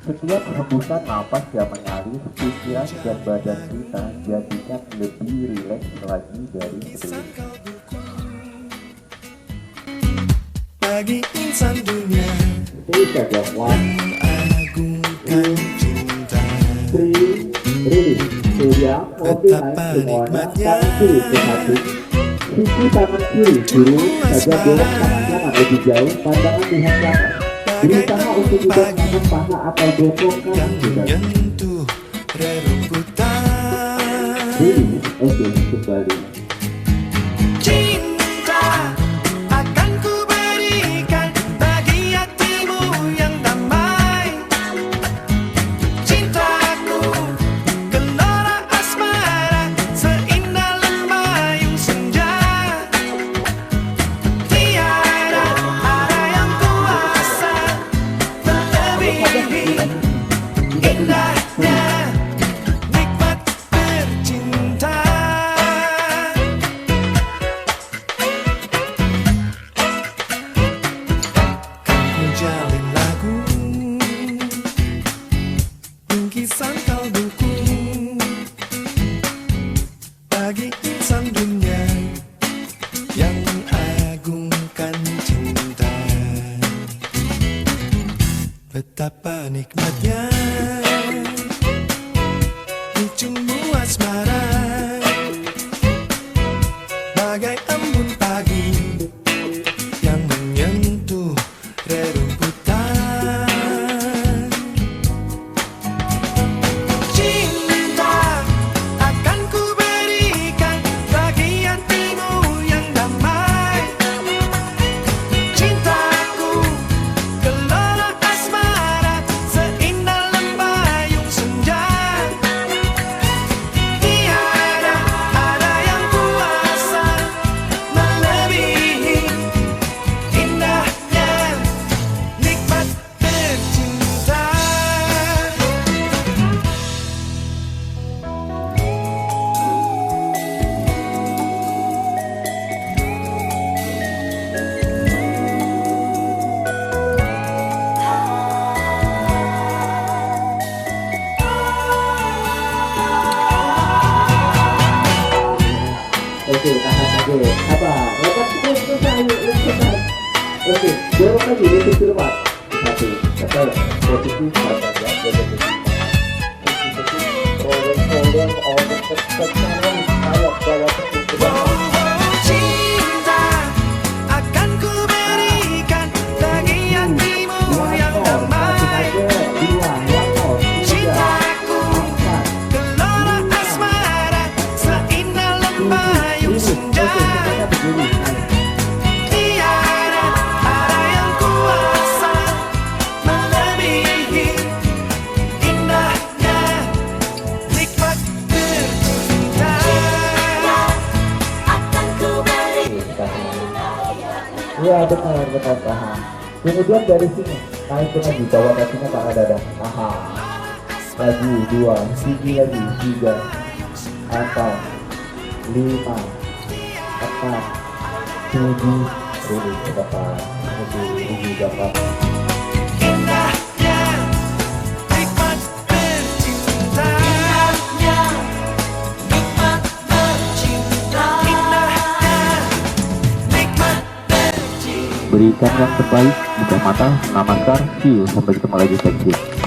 Setiap hembusan napas yang mengalir, pikiran dan badan kita jadikan lebih rileks lagi dari sebelumnya. Bagi insan dunia mengagungkan cinta, betapa nikmatnya sisi tangan kiri dulu saja belok kanan lebih jauh, pandangan lihat belakang. Berusaha untuk tidak menahan paha atau bokongkan yang menyentuh rerumputan. Oke, kembali. Cinta akan ku berikan bagi hatimu yang damai. Cintaku gelora asmara seindah lembayung senja. Tiada ada yang kuasa melebihi indahnya nikmat bercinta. Menjalin lagu, bingkisan kalbuku bagi insan dunia yang mengagungkan cinta. Betapa nikmatnya menciummu asmara, bagai embun pagi yang menyentuh rerumputan. Cinta akan ku berikan bagi hatimu yang damai. Cintaku gelora asmara seindah lembayung senja. Tiada ada yang kuasa melebihi indahnya nikmat bercinta. Oke, tahan aja. Apa? Lepas terus ayo, lepas. Oke, dorong lagi lebih keluar. Satu, betul. Posisi saja, jadi Cinta akan ku berikan bagi hatimu yang damai. Cintaku gelora asmara seindah lembayung senja. Tiada ada yang kuasa melebihi indahnya nikmat bercinta. Akan ku berikan. Iya, benar paham. Kemudian dari sini naik lagi, bawa kakinya ke arah dada. Aha. Lagi 2, tinggi lagi 3, 4, 5, 6, 7, rilis ke depan. 7 dapat. Indahnya nikmat bercinta. Indahnya nikmat bercinta. Indahnya nikmat bercinta. Berikan yang terbaik, buka mata, namaskar, see you, sampai ketemu lagi, thank you.